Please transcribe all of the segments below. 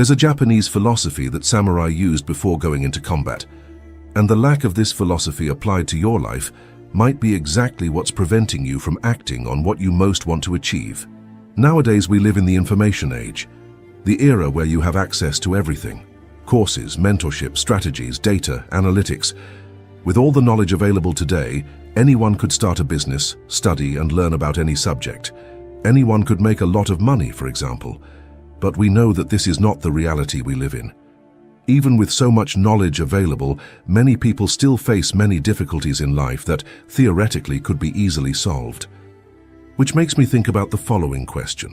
There's a Japanese philosophy that samurai used before going into combat, and the lack of this philosophy applied to your life might be exactly what's preventing you from acting on what you most want to achieve. Nowadays we live in the information age, the era where you have access to everything. Courses, mentorship, strategies, data, analytics. With all the knowledge available today, anyone could start a business, study and learn about any subject. Anyone could make a lot of money, for example. But we know that this is not the reality we live in. Even with so much knowledge available, many people still face many difficulties in life that theoretically could be easily solved. Which makes me think about the following question.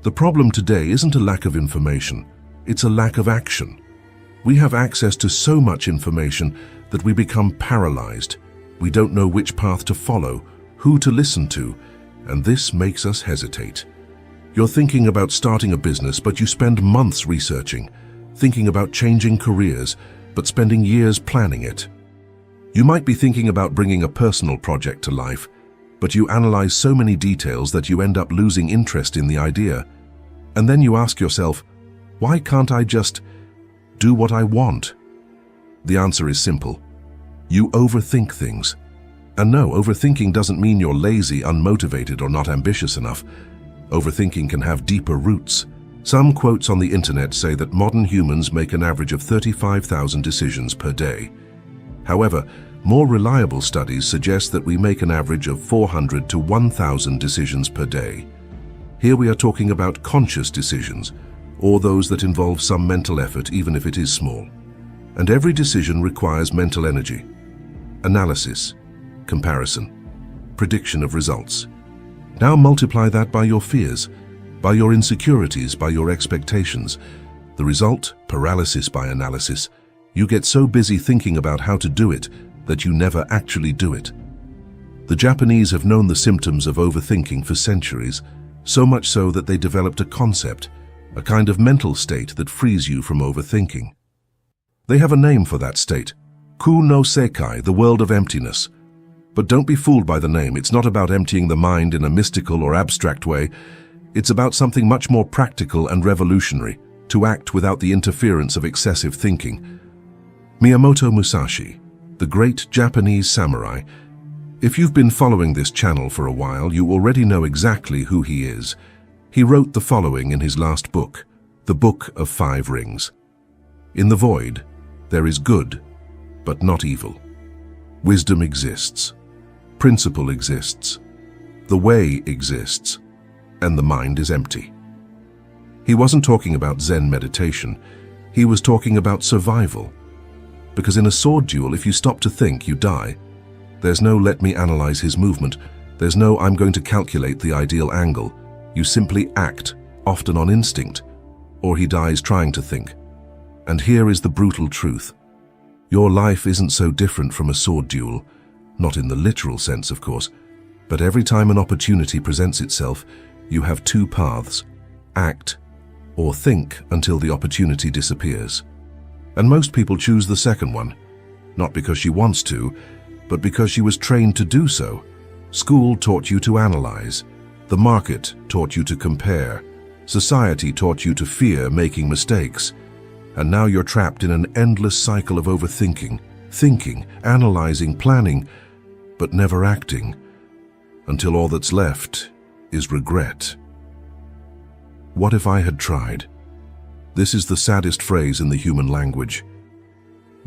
The problem today isn't a lack of information, it's a lack of action. We have access to so much information that we become paralyzed. We don't know which path to follow, who to listen to, and this makes us hesitate. You're thinking about starting a business, but you spend months researching, thinking about changing careers, but spending years planning it. You might be thinking about bringing a personal project to life, but you analyze so many details that you end up losing interest in the idea. And then you ask yourself, why can't I just do what I want? The answer is simple. You overthink things. And no, overthinking doesn't mean you're lazy, unmotivated, or not ambitious enough. Overthinking can have deeper roots. Some quotes on the internet say that modern humans make an average of 35,000 decisions per day. However, more reliable studies suggest that we make an average of 400 to 1,000 decisions per day. Here we are talking about conscious decisions, or those that involve some mental effort, even if it is small. And every decision requires mental energy, analysis, comparison, prediction of results. Now multiply that by your fears, by your insecurities, by your expectations. The result, paralysis by analysis. You get so busy thinking about how to do it that you never actually do it. The Japanese have known the symptoms of overthinking for centuries, so much so that they developed a concept, a kind of mental state that frees you from overthinking. They have a name for that state, Ku no Sekai, the world of emptiness. But don't be fooled by the name. It's not about emptying the mind in a mystical or abstract way. It's about something much more practical and revolutionary, to act without the interference of excessive thinking. Miyamoto Musashi, the great Japanese samurai. If you've been following this channel for a while, you already know exactly who he is. He wrote the following in his last book, The Book of Five Rings. In the void, there is good, but not evil. Wisdom exists. Principle exists. The way exists. And the mind is empty. He wasn't talking about Zen meditation. He was talking about survival. Because in a sword duel, if you stop to think, you die. There's no let me analyze his movement. There's no I'm going to calculate the ideal angle. You simply act, often on instinct, or he dies trying to think. And here is the brutal truth. Your life isn't so different from a sword duel, not in the literal sense, of course, but every time an opportunity presents itself, you have two paths: act or think until the opportunity disappears. And most people choose the second one, not because she wants to, but because she was trained to do so. School taught you to analyze. The market taught you to compare. Society taught you to fear making mistakes. And now you're trapped in an endless cycle of overthinking, thinking, analyzing, planning, but never acting, until all that's left is regret. What if I had tried? This is the saddest phrase in the human language.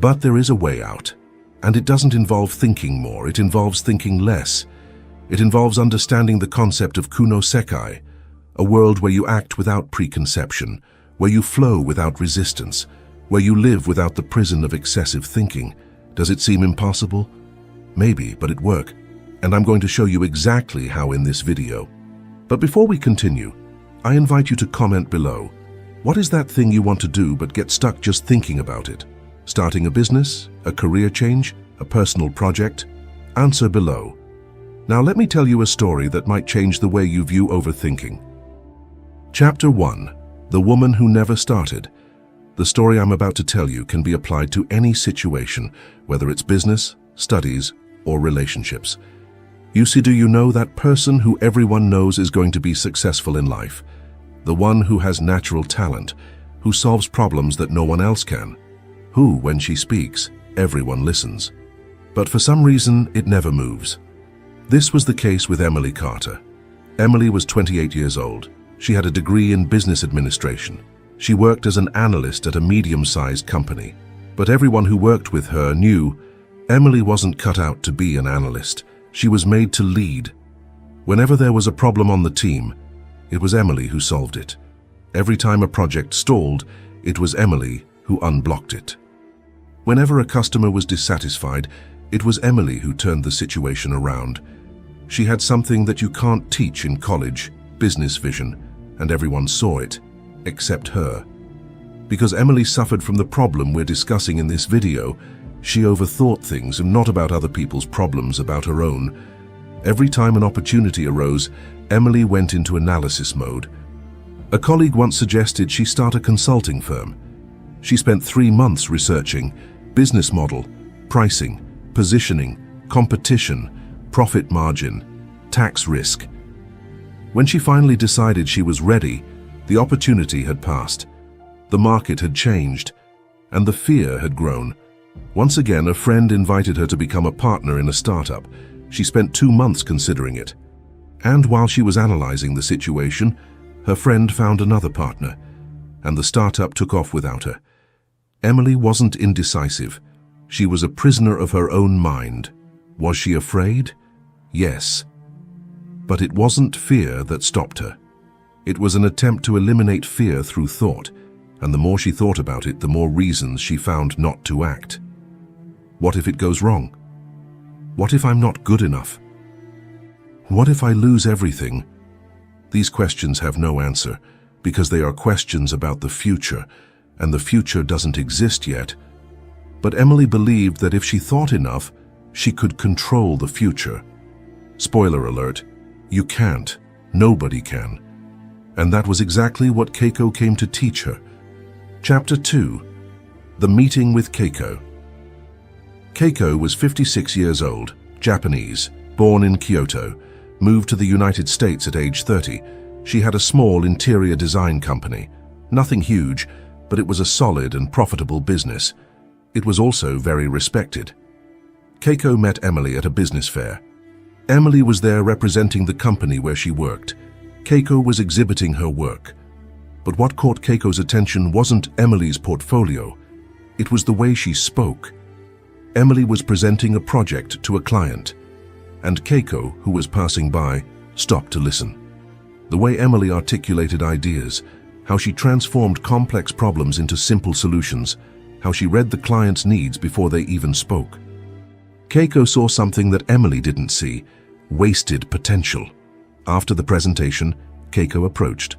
But there is a way out, and it doesn't involve thinking more, it involves thinking less. It involves understanding the concept of Ku no Sekai, a world where you act without preconception, where you flow without resistance, where you live without the prison of excessive thinking. Does it seem impossible? Maybe, but it works. And I'm going to show you exactly how in this video. But before we continue, I invite you to comment below. What is that thing you want to do but get stuck just thinking about it? Starting a business, a career change, a personal project? Answer below. Now let me tell you a story that might change the way you view overthinking. Chapter 1. The Woman Who Never Started. The story I'm about to tell you can be applied to any situation, whether it's business, studies, or relationships. You see, do you know that person who everyone knows is going to be successful in life? The one who has natural talent, who solves problems that no one else can, who, when she speaks, everyone listens. But for some reason, it never moves. This was the case with Emily Carter. Emily was 28 years old. She had a degree in business administration. She worked as an analyst at a medium-sized company. But everyone who worked with her knew Emily wasn't cut out to be an analyst. She was made to lead. Whenever there was a problem on the team, it was Emily who solved it. Every time a project stalled, it was Emily who unblocked it. Whenever a customer was dissatisfied, it was Emily who turned the situation around. She had something that you can't teach in college, business vision, and everyone saw it, except her. Because Emily suffered from the problem we're discussing in this video, she overthought things and not about other people's problems, about her own. Every time an opportunity arose, Emily went into analysis mode. A colleague once suggested she start a consulting firm. She spent 3 months researching business model, pricing, positioning, competition, profit margin, tax risk. When she finally decided she was ready, the opportunity had passed. The market had changed, and the fear had grown. Once again, a friend invited her to become a partner in a startup. She spent 2 months considering it. And while she was analyzing the situation, her friend found another partner, and the startup took off without her. Emily wasn't indecisive. She was a prisoner of her own mind. Was she afraid? Yes. But it wasn't fear that stopped her. It was an attempt to eliminate fear through thought, and the more she thought about it, the more reasons she found not to act. What if it goes wrong? What if I'm not good enough? What if I lose everything? These questions have no answer, because they are questions about the future, and the future doesn't exist yet. But Emily believed that if she thought enough, she could control the future. Spoiler alert, you can't. Nobody can. And that was exactly what Keiko came to teach her. Chapter 2. The Meeting with Keiko. Keiko was 56 years old, Japanese, born in Kyoto, moved to the United States at age 30. She had a small interior design company. Nothing huge, but it was a solid and profitable business. It was also very respected. Keiko met Emily at a business fair. Emily was there representing the company where she worked. Keiko was exhibiting her work. But what caught Keiko's attention wasn't Emily's portfolio. It was the way she spoke. Emily was presenting a project to a client, and Keiko, who was passing by, stopped to listen. The way Emily articulated ideas, how she transformed complex problems into simple solutions, how she read the client's needs before they even spoke. Keiko saw something that Emily didn't see: wasted potential. After the presentation, Keiko approached.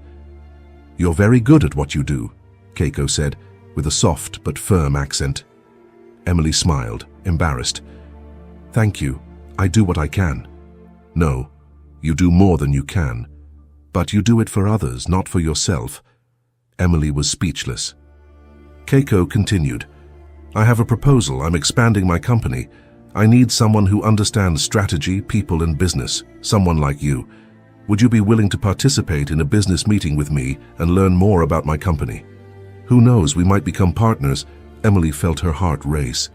"You're very good at what you do," Keiko said, with a soft but firm accent. Emily smiled, embarrassed. "Thank you. I do what I can." "No, you do more than you can. But you do it for others, not for yourself." Emily was speechless. Keiko continued. "I have a proposal. I'm expanding my company. I need someone who understands strategy, people, and business, someone like you. Would you be willing to participate in a business meeting with me and learn more about my company? Who knows, we might become partners." Emily felt her heart race.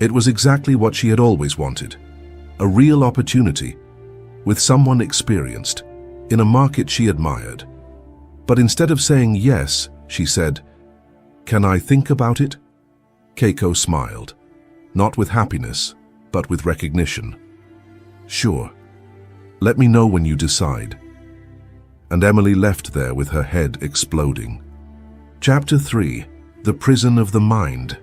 It was exactly what she had always wanted. A real opportunity, with someone experienced, in a market she admired. But instead of saying yes, she said, "Can I think about it?" Keiko smiled, not with happiness, but with recognition. "Sure. Let me know when you decide." And Emily left there with her head exploding. Chapter 3. The Prison of the Mind.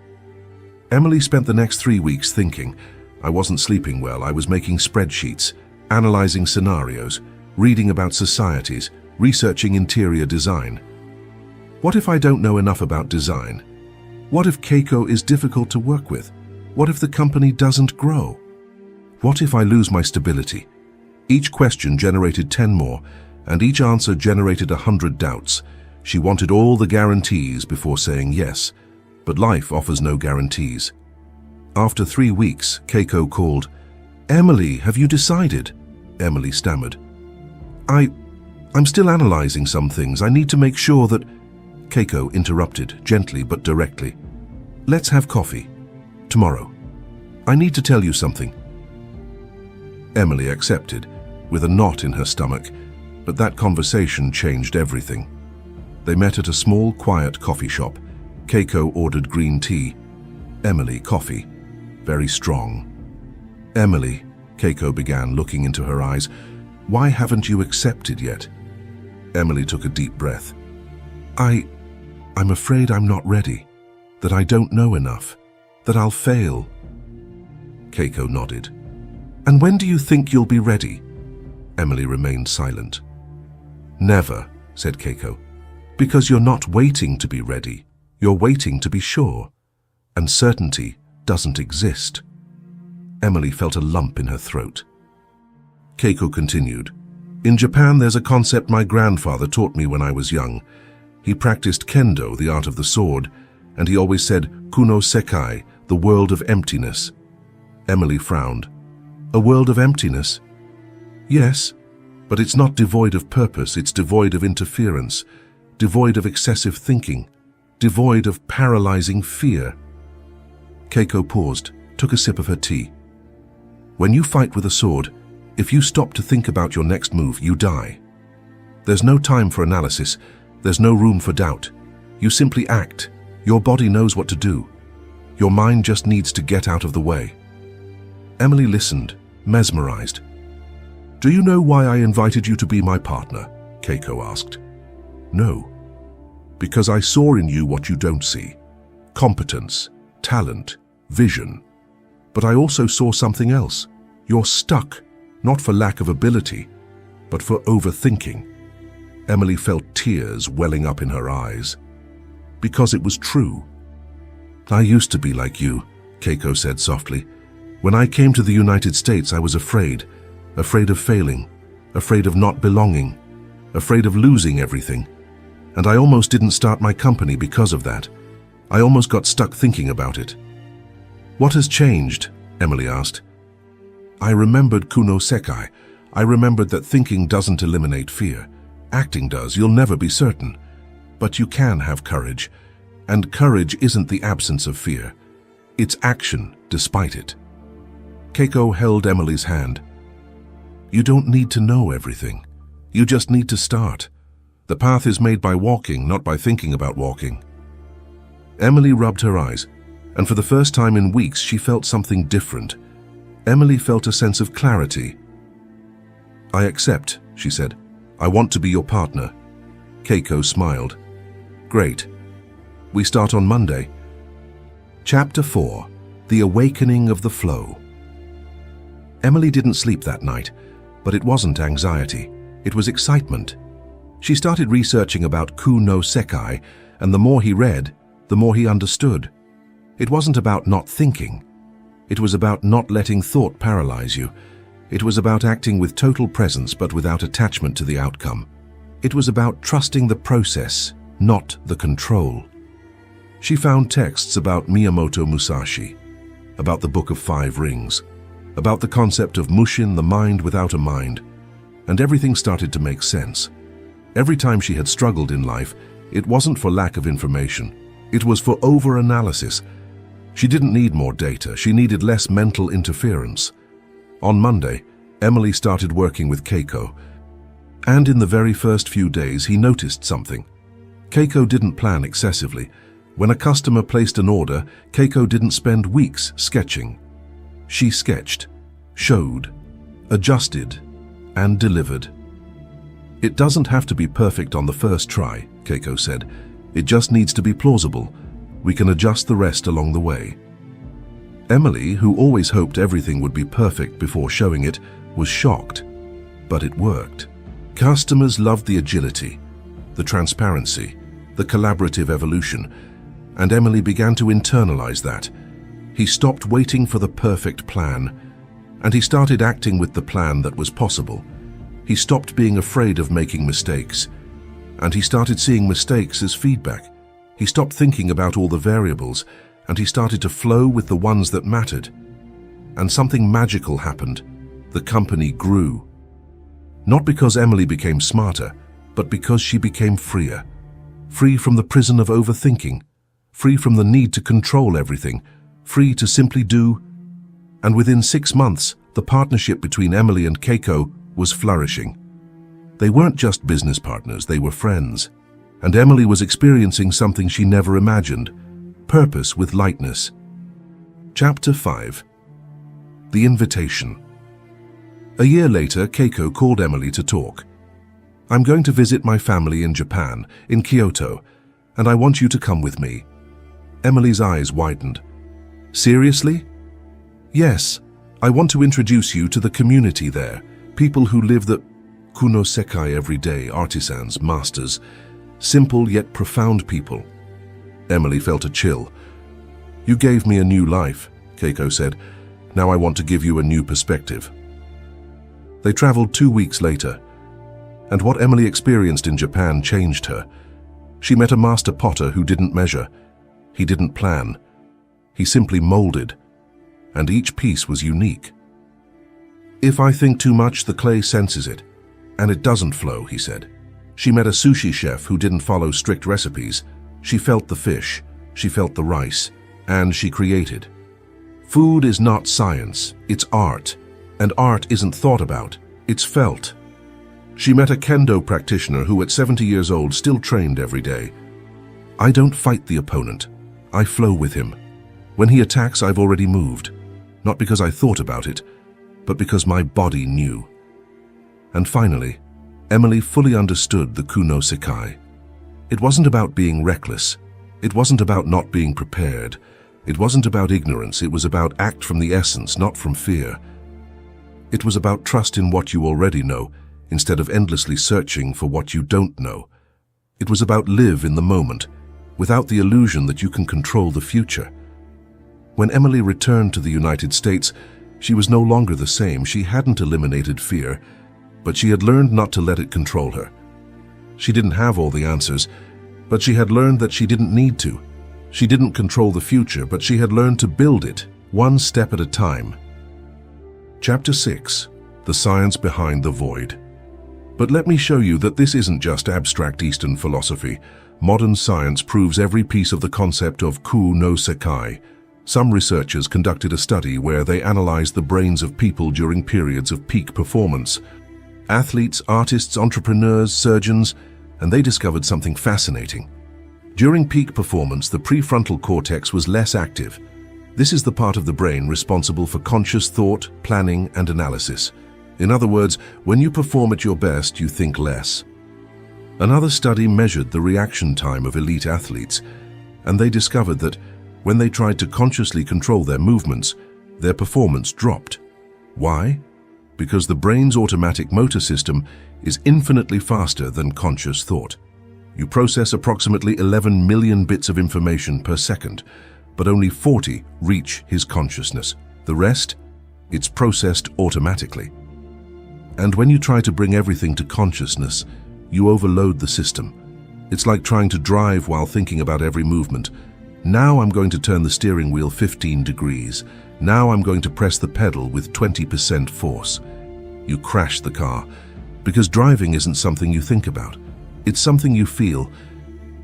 Emily spent the next 3 weeks thinking. "I wasn't sleeping well. I was making spreadsheets, analyzing scenarios, reading about societies, researching interior design. What if I don't know enough about design? What if Keiko is difficult to work with? What if the company doesn't grow? What if I lose my stability?" Each question generated 10 more, and each answer generated 100 doubts. She wanted all the guarantees before saying yes, but life offers no guarantees. After 3 weeks, Keiko called. "Emily, have you decided?" Emily stammered. I'm still analyzing some things. I need to make sure that..." Keiko interrupted, gently but directly. Let's have coffee. Tomorrow. I need to tell you something. Emily accepted, with a knot in her stomach, but that conversation changed everything. They met at a small, quiet coffee shop. Keiko ordered green tea. Emily, coffee. Very strong. Emily, Keiko began, looking into her eyes, why haven't you accepted yet? Emily took a deep breath. I'm afraid I'm not ready, that I don't know enough, that I'll fail. Keiko nodded. And when do you think you'll be ready? Emily remained silent. Never, said Keiko, because you're not waiting to be ready, you're waiting to be sure, and certainty doesn't exist. Emily felt a lump in her throat. Keiko continued. In Japan, there's a concept my grandfather taught me when I was young. He practiced kendo, the art of the sword, and he always said, Kuno Sekai, the world of emptiness. Emily frowned. A world of emptiness? Yes, but it's not devoid of purpose, it's devoid of interference, devoid of excessive thinking, devoid of paralyzing fear. Keiko paused, took a sip of her tea. When you fight with a sword, if you stop to think about your next move, you die. There's no time for analysis, there's no room for doubt. You simply act. Your body knows what to do. Your mind just needs to get out of the way. Emily listened, mesmerized. Do you know why I invited you to be my partner? Keiko asked. No. Because I saw in you what you don't see. Competence, talent, vision. But I also saw something else. You're stuck, not for lack of ability, but for overthinking. Emily felt tears welling up in her eyes. Because it was true. I used to be like you, Keiko said softly. When I came to the United States, I was afraid of failing, afraid of not belonging, afraid of losing everything. And I almost didn't start my company because of that. I almost got stuck thinking about it. What has changed? Emily asked. I remembered Kuno Sekai. I remembered that thinking doesn't eliminate fear. Acting does. You'll never be certain. But you can have courage. And courage isn't the absence of fear. It's action despite it. Keiko held Emily's hand. You don't need to know everything. You just need to start. The path is made by walking, not by thinking about walking. Emily rubbed her eyes, and for the first time in weeks she felt something different. Emily felt a sense of clarity. I accept, she said. I want to be your partner. Keiko smiled. Great. We start on Monday. Chapter 4. The Awakening of the Flow. Emily didn't sleep that night, but it wasn't anxiety. It was excitement. She started researching about Kuno Sekai, and the more he read, the more he understood. It wasn't about not thinking. It was about not letting thought paralyze you. It was about acting with total presence but without attachment to the outcome. It was about trusting the process, not the control. She found texts about Miyamoto Musashi, about the Book of Five Rings, about the concept of mushin, the mind without a mind, and everything started to make sense. Every time she had struggled in life, it wasn't for lack of information. It was for over-analysis. She didn't need more data. She needed less mental interference. On Monday, Emily started working with Keiko, and in the very first few days he noticed something. Keiko didn't plan excessively. When a customer placed an order, Keiko didn't spend weeks sketching. She sketched, showed, adjusted, and delivered. It doesn't have to be perfect on the first try, Keiko said. It just needs to be plausible. We can adjust the rest along the way. Emily, who always hoped everything would be perfect before showing it, was shocked. But it worked. Customers loved the agility, the transparency, the collaborative evolution, and Emily began to internalize that. He stopped waiting for the perfect plan, and he started acting with the plan that was possible. He stopped being afraid of making mistakes, and he started seeing mistakes as feedback. He stopped thinking about all the variables, and he started to flow with the ones that mattered. And something magical happened. The company grew. Not because Emily became smarter, but because she became freer. free from the prison of overthinking, free from the need to control everything, free to simply do. And within 6 months, the partnership between Emily and Keiko was flourishing. They weren't just business partners, they were friends. And Emily was experiencing something she never imagined, purpose with lightness. Chapter 5. The Invitation. A year later, Keiko called Emily to talk. "I'm going to visit my family in Japan, in Kyoto, and I want you to come with me." Emily's eyes widened. "Seriously?" "Yes, I want to introduce you to the community there, people who live the Kuno Sekai every day, artisans, masters, simple yet profound people." Emily felt a chill. "You gave me a new life," Keiko said. "Now I want to give you a new perspective." They traveled 2 weeks later, and what Emily experienced in Japan changed her. She met a master potter who didn't measure. He didn't plan. He simply molded, and each piece was unique. "If I think too much, the clay senses it, and it doesn't flow," he said. She met a sushi chef who didn't follow strict recipes. She felt the fish, she felt the rice, and she created. Food is not science, it's art, and art isn't thought about, it's felt. She met a kendo practitioner who at 70 years old still trained every day. "I don't fight the opponent, I flow with him. When he attacks, I've already moved, not because I thought about it, but because my body knew." And finally, Emily fully understood the Kuno Sekai. It wasn't about being reckless. It wasn't about not being prepared. It wasn't about ignorance. It was about act from the essence, not from fear. It was about trust in what you already know, instead of endlessly searching for what you don't know. It was about live in the moment, without the illusion that you can control the future. When Emily returned to the United States, she was no longer the same. She hadn't eliminated fear, but she had learned not to let it control her. She didn't have all the answers, but she had learned that she didn't need to. She didn't control the future, but she had learned to build it, one step at a time. Chapter 6. The Science Behind the Void. But let me show you that this isn't just abstract Eastern philosophy. Modern science proves every piece of the concept of Ku no Sekai. Some researchers conducted a study where they analyzed the brains of people during periods of peak performance. Athletes, artists, entrepreneurs, surgeons, and they discovered something fascinating. During peak performance, the prefrontal cortex was less active. This is the part of the brain responsible for conscious thought, planning, and analysis. In other words, when you perform at your best, you think less. Another study measured the reaction time of elite athletes, and they discovered that when they tried to consciously control their movements, their performance dropped. Why? Because the brain's automatic motor system is infinitely faster than conscious thought. You process approximately 11 million bits of information per second, but only 40 reach his consciousness. The rest, it's processed automatically. And when you try to bring everything to consciousness, you overload the system. It's like trying to drive while thinking about every movement. Now I'm going to turn the steering wheel 15 degrees. Now I'm going to press the pedal with 20% force. You crash the car, because driving isn't something you think about. It's something you feel.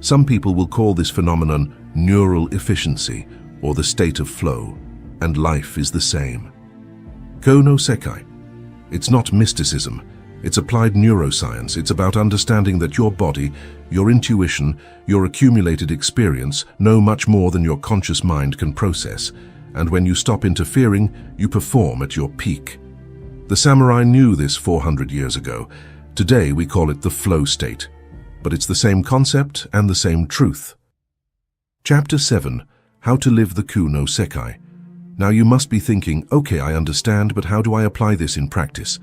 Some people will call this phenomenon neural efficiency, or the state of flow, and life is the same. Kuno Sekai. It's not mysticism. It's applied neuroscience. It's about understanding that your body, your intuition, your accumulated experience know much more than your conscious mind can process. And when you stop interfering, you perform at your peak. The samurai knew this 400 years ago. Today we call it the flow state. But it's the same concept and the same truth. Chapter 7. How to live the Kuno Sekai. Now you must be thinking, okay, I understand, but how do I apply this in practice?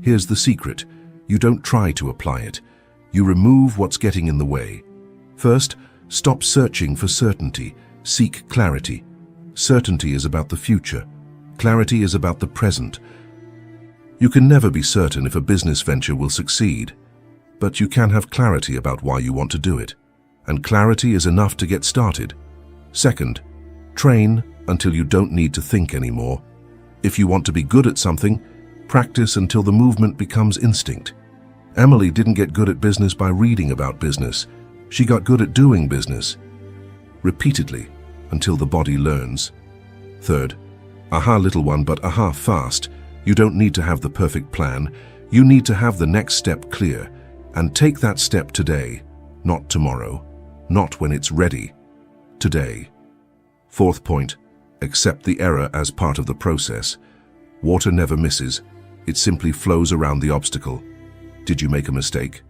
Here's the secret. You don't try to apply it. You remove what's getting in the way. First, stop searching for certainty. Seek clarity. Certainty is about the future. Clarity is about the present. You can never be certain if a business venture will succeed, but you can have clarity about why you want to do it. And clarity is enough to get started. Second, train until you don't need to think anymore. If you want to be good at something, practice until the movement becomes instinct. Emily didn't get good at business by reading about business. She got good at doing business, repeatedly, until the body learns. Third, aha little one, but aha fast. You don't need to have the perfect plan. You need to have the next step clear, and take that step today, not tomorrow, not when it's ready, today. Fourth point, accept the error as part of the process. Water never misses. It simply flows around the obstacle. Did you make a mistake?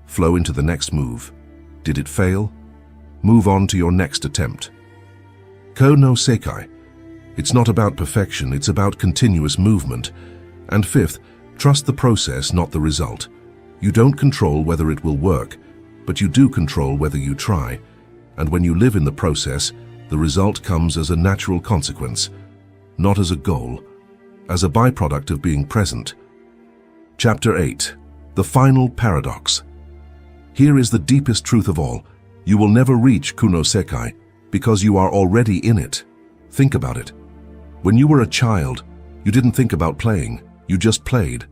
Flow into the next move. Did it fail? Move on to your next attempt. Ko no Sekai. It's not about perfection, it's about continuous movement. And fifth, trust the process, not the result. You don't control whether it will work, but you do control whether you try. And when you live in the process, the result comes as a natural consequence, not as a goal, as a byproduct of being present. Chapter 8. The Final Paradox. Here is the deepest truth of all. You will never reach Kuno Sekai because you are already in it. Think about it. When you were a child, you didn't think about playing, you just played.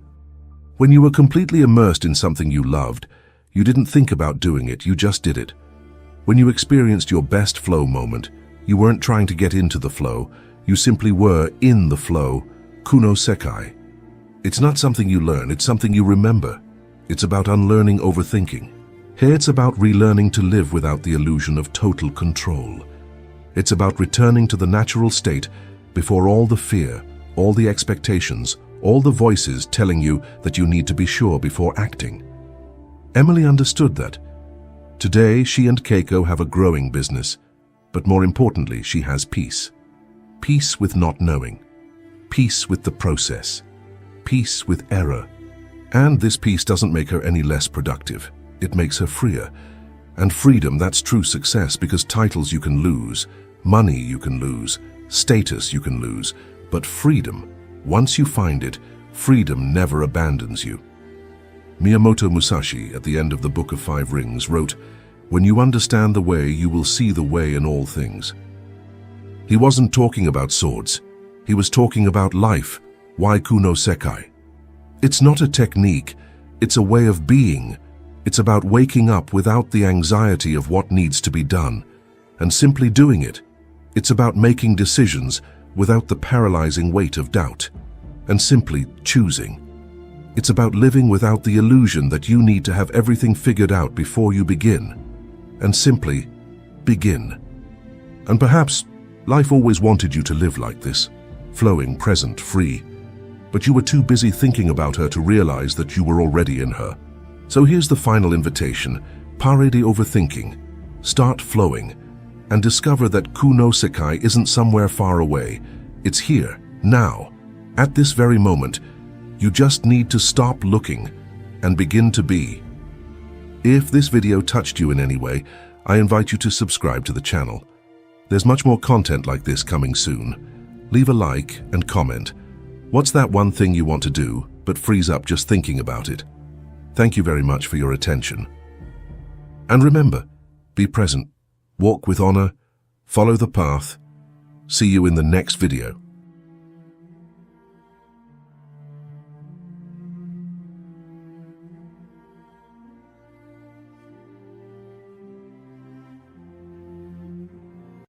When you were completely immersed in something you loved, you didn't think about doing it, you just did it. When you experienced your best flow moment, you weren't trying to get into the flow, you simply were in the flow, Kuno Sekai. It's not something you learn, it's something you remember. It's about unlearning overthinking. Here it's about relearning to live without the illusion of total control. It's about returning to the natural state before all the fear, all the expectations, all the voices telling you that you need to be sure before acting. Emily understood that. Today, she and Keiko have a growing business, but more importantly, she has peace. Peace with not knowing. Peace with the process. Peace with error. And this peace doesn't make her any less productive. It makes her freer. And freedom, that's true success, because titles you can lose, money you can lose, status you can lose, but freedom, once you find it, freedom never abandons you. Miyamoto Musashi, at the end of the Book of Five Rings, wrote, "When you understand the way, you will see the way in all things." He wasn't talking about swords. He was talking about life. Why Kuno Sekai? It's not a technique. It's a way of being. It's about waking up without the anxiety of what needs to be done, and simply doing it. It's about making decisions without the paralyzing weight of doubt, and simply choosing. It's about living without the illusion that you need to have everything figured out before you begin, and simply begin. And perhaps life always wanted you to live like this, flowing, present, free, but you were too busy thinking about her to realize that you were already in her. So here's the final invitation. Pare de overthinking. Start flowing, and discover that Kuno Sekai isn't somewhere far away. It's here, now, at this very moment. You just need to stop looking and begin to be. If this video touched you in any way, I invite you to subscribe to the channel. There's much more content like this coming soon. Leave a like and comment. What's that one thing you want to do, but freeze up just thinking about it? Thank you very much for your attention. And remember, be present, walk with honor, follow the path. See you in the next video.